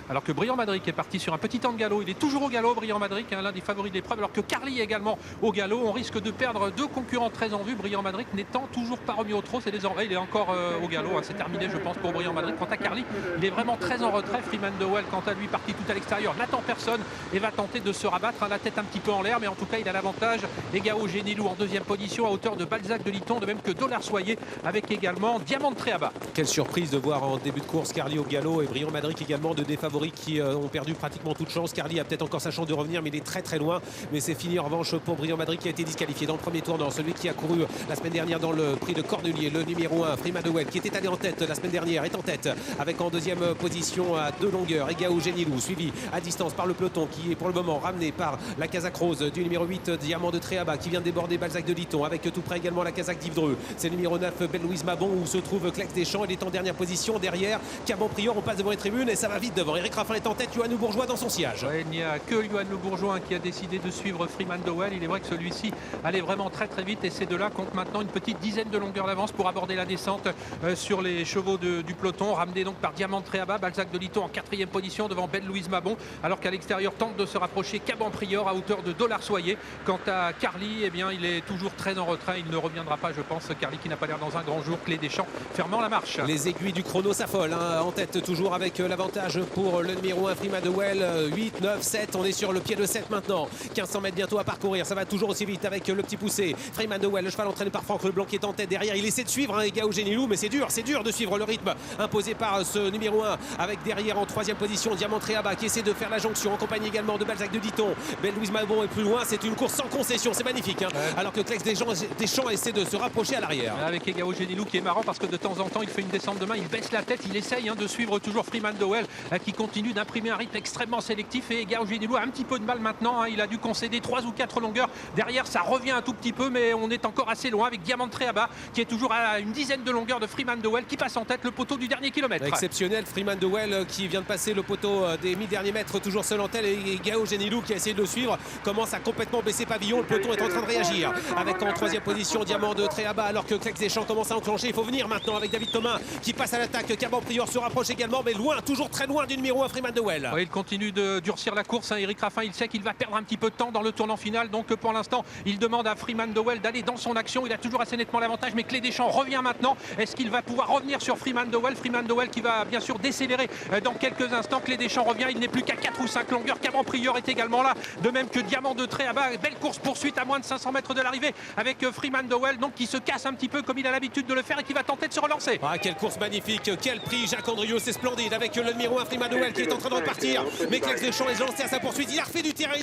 Alors que Briand Madric est parti sur un petit temps de galop. Il est toujours au galop, Briand Madric, l'un des favoris de l'épreuve. Alors que Carly est également au galop. On risque de perdre deux concurrents très en vue. Briand Madric n'étant toujours pas remis au trot. C'est désormais, il est encore au galop. C'est terminé, je pense, pour Briand Madric. Quant à Carly, il est vraiment très en retrait. Freeman Dowell, quant à lui, parti tout à l'extérieur, n'attend personne et va tenter de se rabattre, la tête un petit peu en l'air. Mais en tout cas, il a l'avantage. Egao Genilou en deuxième position à hauteur de Balzac de Litton, de même que Dollar Soyer, avec également Diamant de Tréaba. Quelle surprise de voir en début de course Carly au galop et Briand Madric également, deux des favoris qui ont perdu pratiquement toute chance. Carly a peut-être encore sa chance de revenir, mais il est très très loin. Mais c'est fini en revanche pour Briand Madric qui a été disqualifié dans le premier tournant. Celui qui a couru la semaine dernière dans le prix de Cornelier, le numéro 1, Freeman Dowell, qui était allé en tête la semaine dernière, est en tête avec en deuxième position à 2 longueurs Egao Genilou, suivi à distance par le peloton qui est pour le moment ramené par la casaque rose du numéro 8, Diamant de Tréaba, qui vient de déborder Balzac de Litton, avec tout près également la casaque d'Yves Dreux. C'est le numéro 9, Belle-Louise Mabon, où se trouve Clex Deschamps. Il est en dernière position derrière Caban Prior. On passe devant les tribunes et ça va vite devant. Éric Raffin est en tête, Yoannou Bourgeois dans son sillage. Ouais, il n'y a que Yoannou Bourgeois qui a décidé de suivre Freeman Dowell. Il est vrai que celui-ci allait vraiment très très vite et ces deux-là comptent maintenant une petite dizaine de longueurs d'avance pour aborder la descente sur les chevaux du peloton, ramené donc par Diamant de Tréaba. Balzac de Litton en quatrième position devant Belle-Louise Mabon, alors qu'à l'extérieur tente de se rapprocher Caban Prior à hauteur de Dollar Soyer. Quant à Carly, eh bien, il est toujours très en retrait. Il ne reviendra pas, je pense. Carly qui n'a pas l'air dans un grand jour. Clé des Champs fermant la marche. Les aiguilles du chrono s'affolent, en tête toujours avec l'avantage pour le numéro 1 Freeman Dowell. 8, 9, 7, on est sur le pied de 7 maintenant. 1500 mètres bientôt à parcourir, ça va toujours aussi vite avec le petit poussé. Freeman Dowell, le cheval entraîné par Franck Leblanc qui est en tête derrière. Il essaie de suivre Egao Genilou, mais c'est dur de suivre le rythme imposé par ce numéro 1 avec derrière en troisième position Diamant Tréaba qui essaie de faire la jonction en compagnie également de Balzac de Ditton. Belle-Louise Mabon est plus loin, c'est une course sans concession, c'est magnifique. Alors que Clex Deschamps essaie de se rapprocher à l'arrière. Avec Egao Genilou qui est marrant parce que de temps en temps il fait une descente de main, il baisse la tête, il essaye de suivre toujours Freeman Dowell qui continue d'imprimer un rythme extrêmement sélectif. Et Egao Genilou a un petit peu de mal maintenant, il a dû concéder 3 ou 4 longueurs. Derrière ça revient un tout petit peu, mais on est encore assez loin avec Diamant de Tréaba qui est toujours à une dizaine de longueurs de Freeman Dowell qui passe en tête le poteau du dernier kilomètre. Exceptionnel, Freeman Dowell qui vient de passer le poteau des mi-derniers mètres, toujours seul en tête, et Egao Genilou qui a essayé de le suivre commence à complètement baisser pavillon. Le peloton est en train de réagir avec en troisième position Diamant de Tréaba, alors que Clex Deschamps commence à enclencher. Il faut venir maintenant avec David Thomas qui passe à l'attaque. Caban Prior se rapproche également, mais loin, toujours très loin du numéro 1 Freeman Dowell. Oui, il continue de durcir la course. Éric Raffin, il sait qu'il va perdre un petit peu de temps dans le tournant final, donc pour l'instant il demande à Freeman Dowell d'aller dans son action. Il a toujours assez nettement l'avantage, mais Clé des Champs revient maintenant. Est-ce qu'il va pouvoir revenir sur Freeman Dowell? Freeman Dowell qui va bien sûr décélérer dans quelques instants. Clé des Champs revient, il n'est plus qu'à 4 ou 5 longueurs. Caban Prior est également là, de même que Diamant de Tréaba. Belle course poursuite à moins de 500 mètres de l'arrivée avec Freeman Dowell, donc qui se casse un petit peu comme il a l'habitude de le faire et qui va tenter de se relancer. Quelle course magnifique, quel prix Jacques Andrieux, c'est splendide avec le numéro 1 Freeman Dowell qui est en train de repartir. Mais Clex Deschamps est lancé à sa poursuite, il a refait du terrain,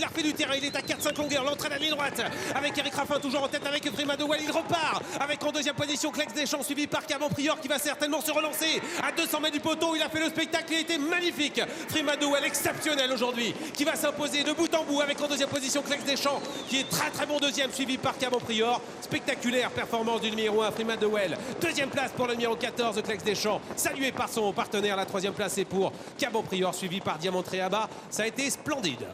il est à 4-5 longueurs, l'entrée à la ligne droite avec Éric Raffin toujours en tête avec Freeman Dowell. Il repart avec en deuxième position Clex Deschamps suivi par Caban Prior qui va certainement se relancer à 200 mètres du poteau. Il a fait le spectacle, il a été magnifique. Freeman Dowell exceptionnel aujourd'hui qui va s'imposer de bout en bout avec en deuxième position Clex Deschamps qui est très très bon deuxième suivi par Caban Prior. Spectaculaire performance du numéro 1 Freeman Dowell. Deuxième place pour le numéro 14 Clex Deschamps, salué par son partenaire. La troisième place est pour Caban Prior suivi par Diamant Tréaba. Ça a été splendide.